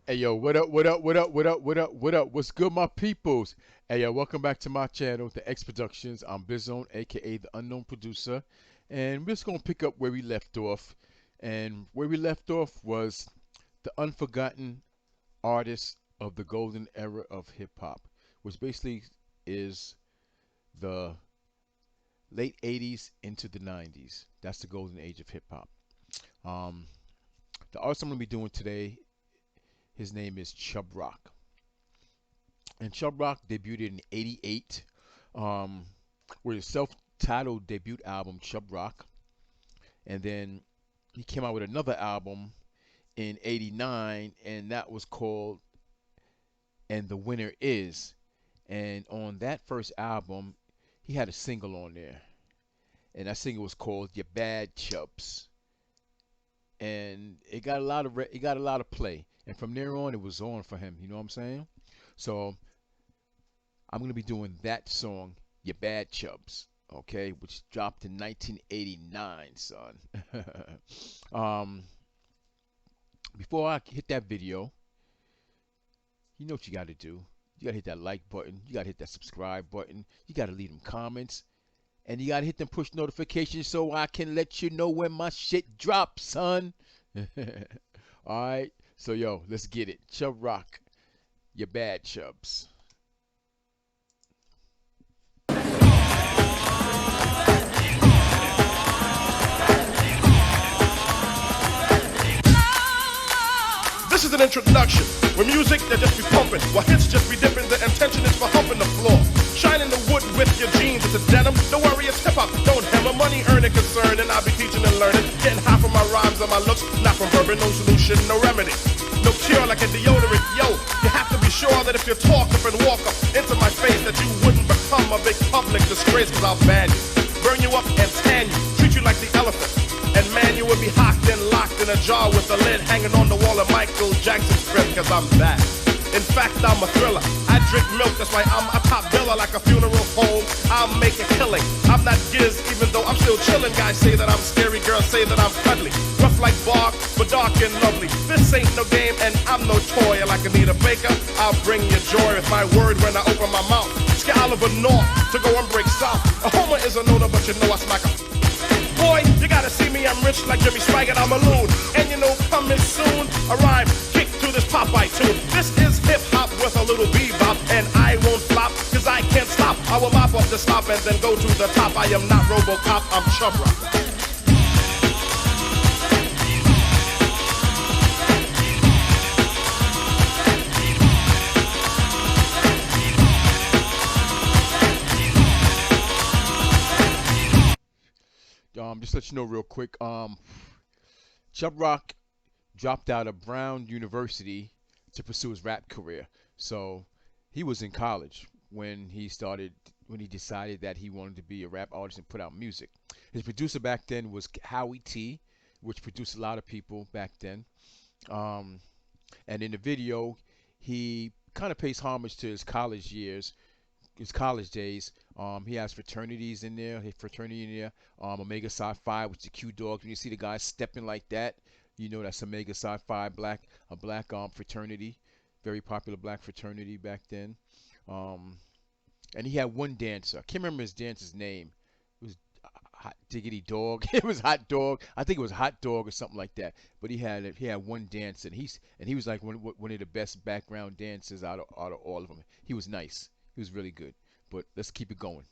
Hey yo, what up, what up, what up, what up, what up, what up? What's good, my peoples? Hey yo, welcome back to my channel, The X Productions. I'm Bizone, aka the Unknown Producer, and we're just gonna pick up where we left off. And where we left off was the unforgotten artists of the golden era of hip hop, which basically is the late '80s into the '90s. That's the golden age of hip hop. Um, the artist I'm gonna be doing today, his name is Chubb Rock. And Chubb Rock debuted in '88 um, with his self-titled debut album, Chubb Rock. And then he came out with another album in '89, and that was called And the Winner Is. And on that first album, he had a single on there. And that single was called Your Bad Chubs. And it got a lot of play. And from there on, it was on for him. You know what I'm saying? So I'm gonna be doing that song, "Your Bad Chubs," okay, which dropped in 1989, son. um, Before I hit that video, you know what you got to do. You got to hit that like button. You got to hit that subscribe button. You got to leave them comments, and you got to hit them push notifications so I can let you know when my shit drops, son. All right. So yo, let's get it. Chubb Rock, "Your Bad Chubs." This is an introduction. With music, they just be pumping. While hits just be dipping, the intention is for humping the floor. Shining the wood with your jeans, it's a denim. Don't worry, it's hip hop. Don't hammer, money earning concern, and I'll be teaching and learning. Getting high from my rhymes and my looks, not from bourbon, no solution, no remedy. No cure like a deodorant, yo. You have to be sure that if you talk up and walk up into my face, that you wouldn't become a big public disgrace, cause I'll ban you. Burn you up and tan you, treat you like the elephant. And man, you would be hocked and locked in a jar with the lid hanging on the wall of Michael Jackson's crib, cause I'm back. In fact, I'm a thriller. I drink milk, that's why I'm a top biller like a funeral home. I'll make a killing. I'm not Giz, even though I'm still chilling. Guys say that I'm scary, girls say that I'm cuddly. Rough like bark, but dark and lovely. This ain't no game, and I'm no toy. And like Anita Baker, I'll bring you joy with my word when I open my mouth. Scare Oliver North to go and break south. A homer is a noter, but you know I smack a boy, you gotta see me, I'm rich like Jimmy Swaggart, I'm a loon. And you know, coming soon, a rhyme, kick to this Popeye tune. This is hip-hop with a little bebop, and I won't flop, cause I can't stop. I will mop off the stop and then go to the top. I am not Robocop, I'm Chubb Rock. Just let you know real quick. Chubb Rock dropped out of Brown University to pursue his rap career. So he was in college when he decided that he wanted to be a rap artist and put out music. His producer back then was Howie T, which produced a lot of people back then. Um, and in the video, he kind of pays homage to his college days. He has fraternities in there, his fraternity in there. Omega Psi Phi, which is the Q Dogs. When you see the guys stepping like that, you know that's Omega Psi Phi, a black fraternity, very popular black fraternity back then. Um, and he had one dancer. I can't remember his dancer's name. It was Hot Diggity Dog. It was Hot Dog. I think it was Hot Dog or something like that. But he had one dancer, and he was like one of the best background dancers out of all of them. He was nice. He was really good. But let's keep it going.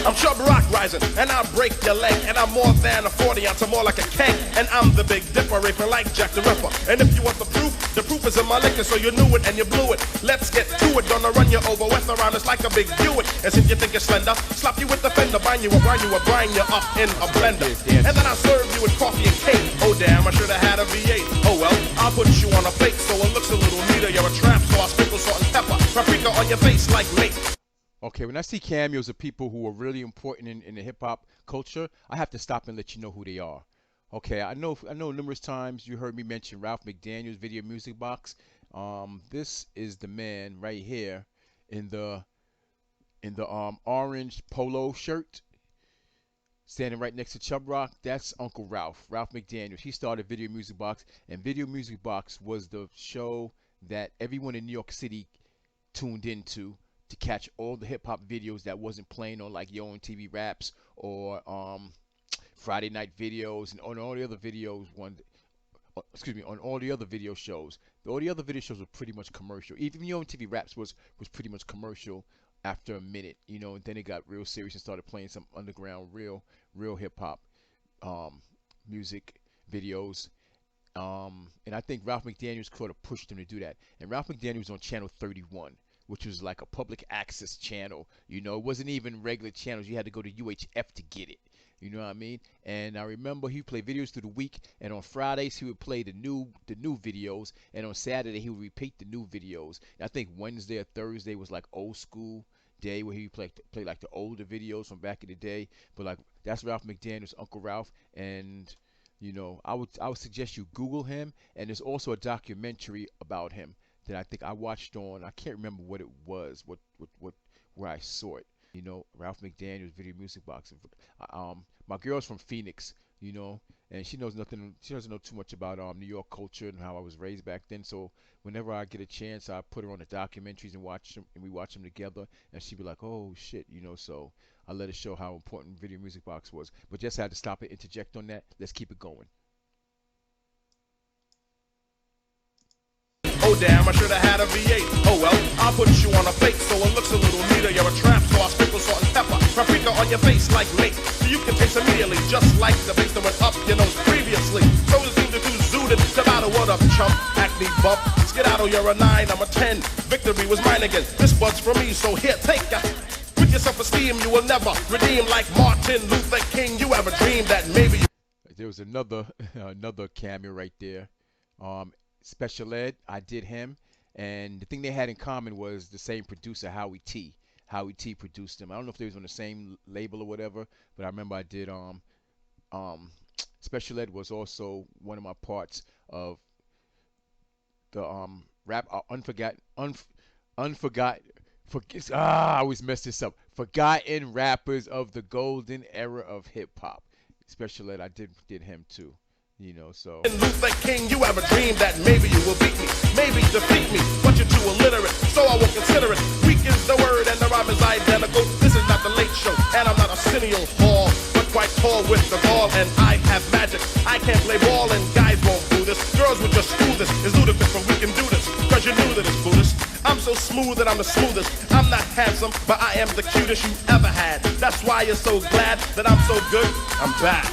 I'm Chubb Rock rising, and I'll break your leg. And I'm more than a 40 ounce, I'm more like a keg. And I'm the Big Dipper, raping like Jack the Ripper. And if you want the proof is in my liquor, so you knew it and you blew it. Let's get to it, gonna run you over, west around us like a big Buick. As if you think you're slender, slap you with the fender, bind you up, grind you up in a blender. And then I'll serve you with coffee and cake. Oh damn, I should've had a V8. Oh well, I'll put you on a plate so it looks a little neater. You're a tramp, so I'll sprinkle salt and pepper. Paprika on your face like mate. Okay, when I see cameos of people who are really important in the hip hop culture, I have to stop and let you know who they are. Okay, I know numerous times you heard me mention Ralph McDaniel's Video Music Box. This is the man right here in the orange polo shirt. standing right next to Chubb Rock, that's Uncle Ralph, Ralph McDaniels. He started Video Music Box, and Video Music Box was the show that everyone in New York City tuned into to catch all the hip hop videos that wasn't playing on like Yo MTV Raps or Friday Night Videos and on all the other videos. Excuse me, on all the other video shows. All the other video shows were pretty much commercial. Even Yo MTV Raps was pretty much commercial after a minute, you know, and then it got real serious and started playing some underground, real hip hop music videos. And I think Ralph McDaniels could have pushed him to do that. And Ralph McDaniels was on Channel 31, which was like a public access channel. You know, it wasn't even regular channels. You had to go to UHF to get it. You know what I mean? And I remember he played videos through the week, and on Fridays he would play the new videos, and on Saturday he would repeat the new videos. And I think Wednesday or Thursday was like old school day where he play like the older videos from back in the day. But like that's Ralph McDaniels, Uncle Ralph, and you know I would suggest you Google him. And there's also a documentary about him that I think I watched on. I can't remember what it was, where I saw it. You know, Ralph McDaniels Video Music Box. My girl's from Phoenix, you know, and she knows nothing. She doesn't know too much about New York culture and how I was raised back then. So whenever I get a chance, I put her on the documentaries and watch them, and we watch them together. And she'd be like, "Oh shit," you know. So I let her show how important Video Music Box was. But just had to stop and interject on that. Let's keep it going. Oh damn, I should have had a V8. Oh well, I'll put you on a plate so it looks a little neater. You're a trap, so I'll sprinkle salt and pepper. Paprika on your face like mate. So you can taste immediately, just like the bass that went up your nose previously. So it seems to do zooted to battle what up, chump, acne bump. Skedaddle, you're a 9, I'm a 10. Victory was mine again. This bud's for me, so here, take ya. With your self-esteem, you will never redeem like Martin Luther King. You ever dreamed that maybe you... There was another another cameo right there. Special Ed, I did him, and the thing they had in common was the same producer, Howie T. Howie T produced him. I don't know if they was on the same label or whatever, but I remember I did Special Ed was also one of my parts of the rap I always mess this up. Forgotten rappers of the golden era of hip hop. Special Ed, I did him too. You know, so Luther King, you ever dreamed that maybe you will beat me, maybe defeat me, but you're too illiterate, so I won't consider it. Weak is the word and the rhyme is identical. This is not the late show, and I'm not a Arsenio Hall, but quite tall with the ball, and I have magic. I can't play ball, and guys won't do this. Girls would just screw this. It's ludicrous, but we can do this, cause you knew that it's Buddhist. I'm so smooth that I'm the smoothest. I'm not handsome, but I am the cutest you ever had. That's why you're so glad that I'm so good. I'm back.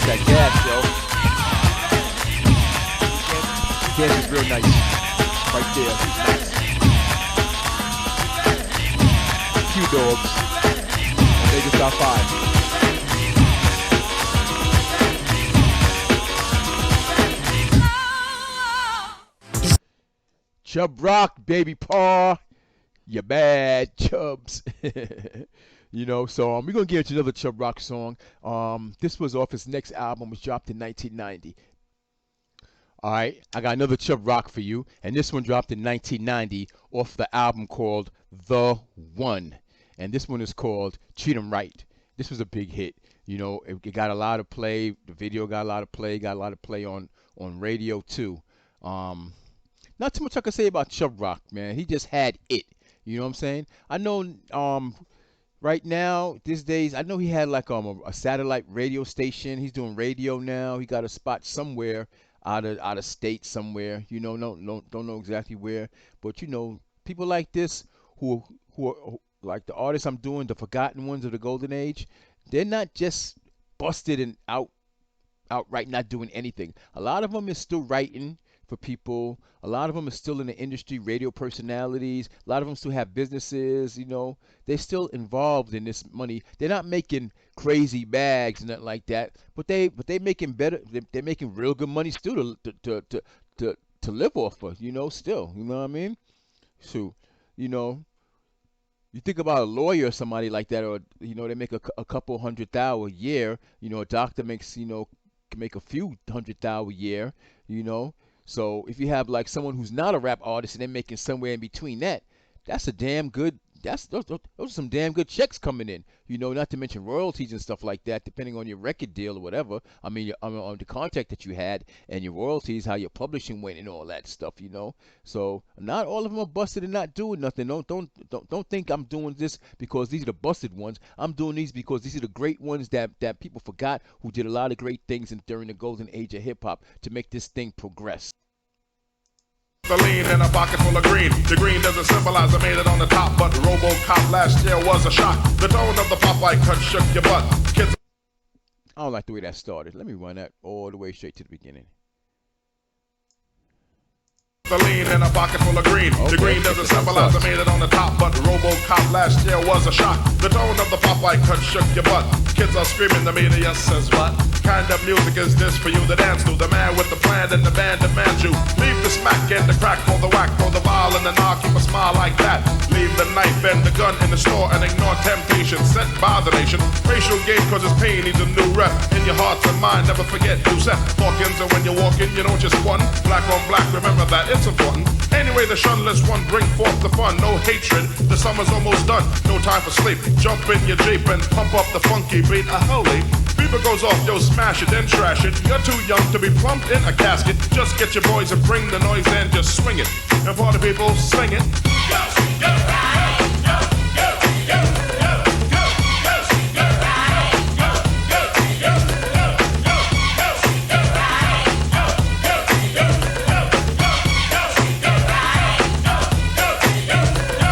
that gas, yo. Gas is real nice. Right there. Nice. Q Dogs. Omega Star 5. Chubb Rock, baby paw. You bad Chubbs. You know, so we're going to get into another Chubb Rock song. This was off his next album, which dropped in 1990. All right, I got another Chubb Rock for you, and this one dropped in 1990 off the album called The One, and this one is called Treat 'Em Right. This was a big hit. You know, it got a lot of play. The video got a lot of play. Got a lot of play on radio too. Not too much I can say about Chubb Rock, man. He just had it. You know what I'm saying? I know right now, these days, I know he had like a satellite radio station. He's doing radio now. He got a spot somewhere out of state somewhere. You know, don't know exactly where, but you know, people like this who are like the artists I'm doing, the forgotten ones of the golden age. They're not just busted and outright not doing anything. A lot of them is still writing for people. A lot of them are still in the industry, radio personalities. A lot of them still have businesses. You know, they're still involved in this money. They're not making crazy bags and nothing like that, but they making better. They're making real good money still to live off of. You know, still. You know what I mean? So, you know, You think about a lawyer or somebody like that, or they make a couple hundred thousand a year. A doctor makes can make a few hundred thousand a year. You know, so if you have like someone who's not a rap artist and they're making somewhere in between that, that's a damn good. Those are some damn good checks coming in. Not to mention royalties and stuff like that, depending on your record deal or whatever. I mean, on the contact that you had and your royalties, how your publishing went, and all that stuff. So not all of them are busted and not doing nothing. Don't think I'm doing this because these are the busted ones. I'm doing these because these are the great ones that people forgot, who did a lot of great things during the golden age of hip hop to make this thing progress. The lean in a pocket full of green. The green doesn't symbolize I made it on the top, but RoboCop last year was a shock. The tone of the Popeye cut shook your butt. Kids. I don't like the way that started. Let me run that all the way straight to the beginning. The lean in a pocket full of green. Okay. The green doesn't symbolize I made it on the top, but RoboCop last year was a shock. The tone of the Popeye cut shook your butt. Kids are screaming, the media says what? Kind of music is this for you to dance to? The man with the plan and the band demands you. Leave the smack and the crack for the whack, for the vial and the knock, keep a smile like that. Leave the knife and the gun in the store and ignore temptation sent by the nation. Racial game causes pain, needs a new rep. In your hearts and mind, never forget who's Seth Hawkins, and when you're walking, you don't just one. Black on black, remember that it's important. Anyway, the shunless one bring forth the fun. No hatred, the summer's almost done. No time for sleep. Jump in your Jeep and pump up the funky beat. Holy beaver goes off, yo, smash it, then trash it. You're too young to be plumped in a casket. Just get your boys and bring the noise and just swing it. And party people, sing it. Go, go, ride. Go, go, go, go, go, go, go, ride. Go, go, go, go, go, go, go, ride. Go, go, go, go, go, go, go, ride. Go, go, go, go.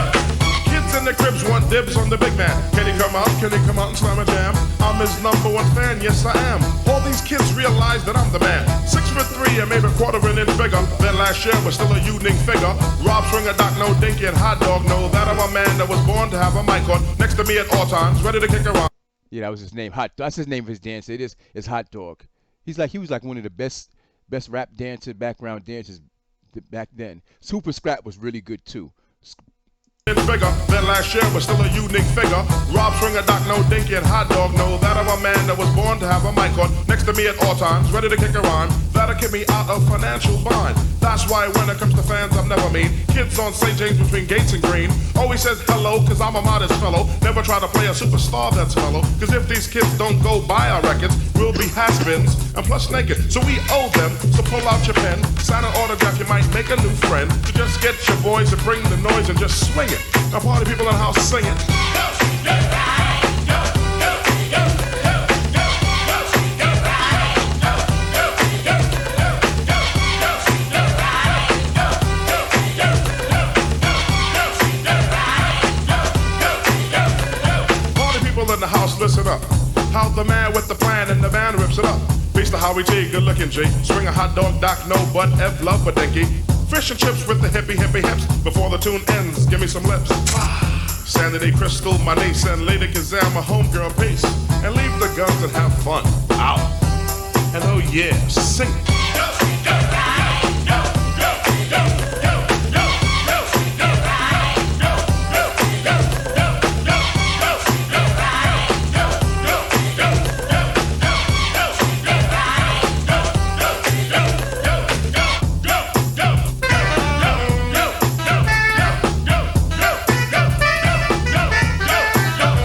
Kids in the cribs want dibs on the big man. Can he come out? Can he come out and slam a jam? I'm his number one fan, yes I am. All these kids realize that I'm the man. 6'3" and maybe a quarter an inch bigger than last year, but still a unique figure. Rob Stringer, Doc, no Dinky, and Hot Dog know that I'm a man that was born to have a mic on next to me at all times, ready to kick around. Yeah, that was his name. That's his name of his dance. It's Hot Dog. He was like one of the best rap background dancers back then. Super Scrap was really good too. Bigger than last year, but still a unique figure. Rob Stringer, Doc, no Dinky, and Hot Dog know that I'm a man that was born to have a mic on next to me at all times, ready to kick a rhyme that'll keep me out of financial bind. That's why when it comes to fans, I'm never mean. Kids on St. James between Gates and Green always says hello, cause I'm a modest fellow. Never try to play a superstar that's mellow, cause if these kids don't go buy our records, we'll be has-beens and plus naked. So we owe them, so pull out your pen, sign an autograph, you might make a new friend. So just get your boys and bring the noise and just swing it. Now party people in the house sing it. Go, go, ride. Go, go, go, go, go, go, go, ride. Go, go, go, go, go, go, go, ride. Go, go, go, go, go, go, ride. Go, go, go, go. Party people in the house, listen up. How the man with the plan and the band rips it up. Beats the Howie G, good looking G. Swing a hot dog, Doc, no butt, F love, but dinky. Fish and chips with the hippie hips. Before the tune ends, give me some lips. Sandy Day Crystal, my niece, and Lady Kazam, my homegirl, peace. And leave the guns and have fun. Out. And oh yeah, sing it. Go, go, ride. Go, go, go, go, go, go, go, ride. Go, go, go, go, go, go, go, ride. Go, go, go, go, go, go, go, ride. Go, go, go, go, go, go, go.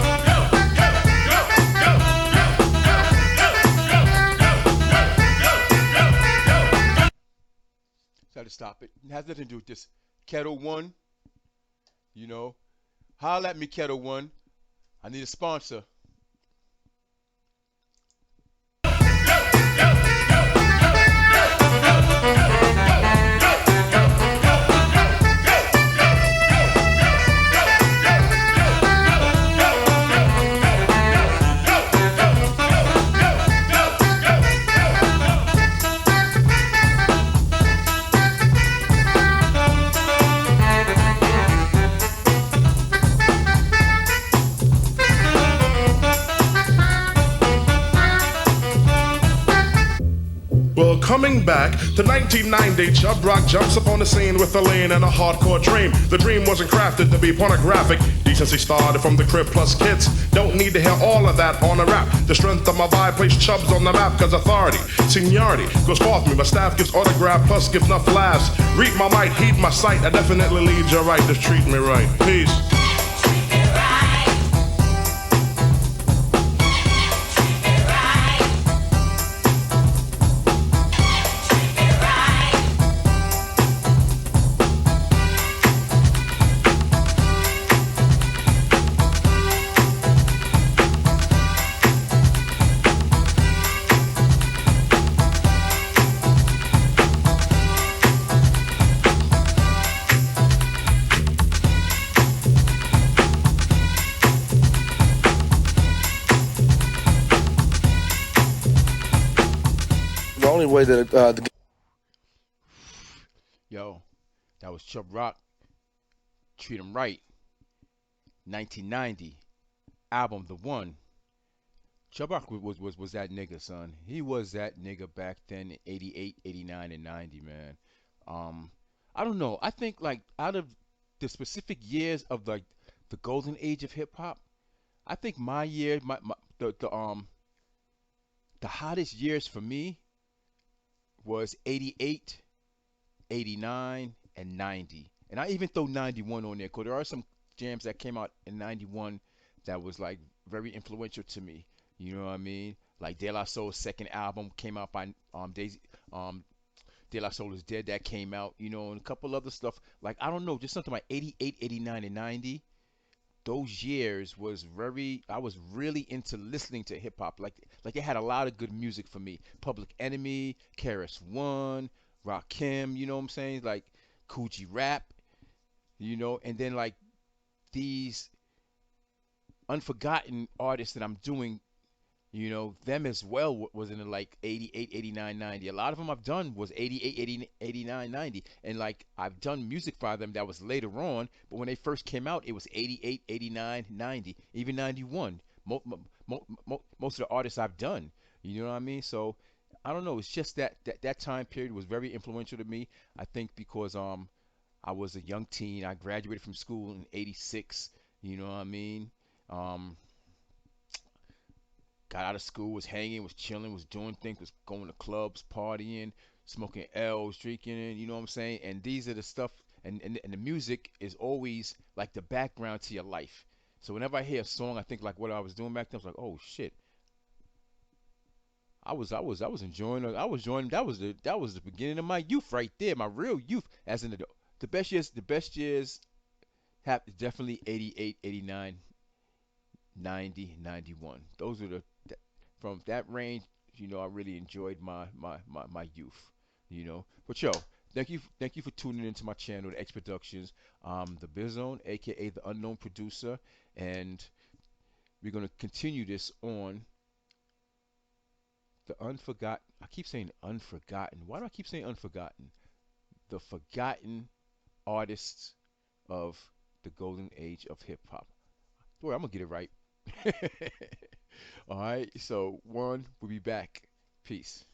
Try to stop it. It has nothing to do with this. Kettle One, holla at me, Kettle One. I need a sponsor. Well, coming back to 1990, Chubb Rock jumps up on the scene with a lean and a hardcore dream. The dream wasn't crafted to be pornographic. Decency started from the crib plus kids. Don't need to hear all of that on a rap. The strength of my vibe placed Chubbs on the map, cause authority, seniority goes forth me. My staff gives autograph plus gives enough laughs. Read my might, heed my sight. I definitely lead you right. Just treat me right. Peace. The only way that Yo, that was Chubb Rock. Treat 'em right. 1990 album, the one. Chubb Rock was that nigga, son. He was that nigga back then in 88, 89, and 90, man. Um, I don't know. I think like out of the specific years of like the golden age of hip hop, I think my year, the hottest years for me was 88, 89, and 90. And I even throw 91 on there because there are some jams that came out in 91 that was like very influential to me. You know what I mean? Like De La Soul's second album came out by Daisy um De La Soul is Dead that came out, you know, and a couple other stuff. Like I don't know, just something like 88, 89, and 90. Those years was very I was really into listening to hip hop. Like it had a lot of good music for me. Public Enemy, KRS One, Rakim, you know what I'm saying? Like Coogee Rap, you know, and then like these unforgotten artists that I'm doing, you know, them as well was in the like 88, 89, 90. A lot of them I've done was 88, 80, 89, 90. And like I've done music for them that was later on, but when they first came out, it was 88, 89, 90, even 91. Most of the artists I've done, you know what I mean? So I don't know. It's just that time period was very influential to me. I think because I was a young teen. I graduated from school in '86. You know what I mean? Um, got out of school, was hanging, was chilling, was doing things, was going to clubs, partying, smoking L's, drinking. You know what I'm saying? And these are the stuff, and the music is always like the background to your life. So whenever I hear a song, I think like what I was doing back then. I was like, oh shit, I was enjoying it. I was enjoying. That was the beginning of my youth right there, my real youth. As in the best years have definitely 88, 89, 90, 91. Those are from that range. You know, I really enjoyed my youth. You know, but yo, thank you for tuning into my channel, the X Productions. The Bizone, aka the Unknown Producer, and we're gonna continue this on the unforgotten. I keep saying unforgotten. Why do I keep saying unforgotten? The forgotten artists of the golden age of hip hop. Boy, I'm gonna get it right. All right. So one, we'll be back. Peace.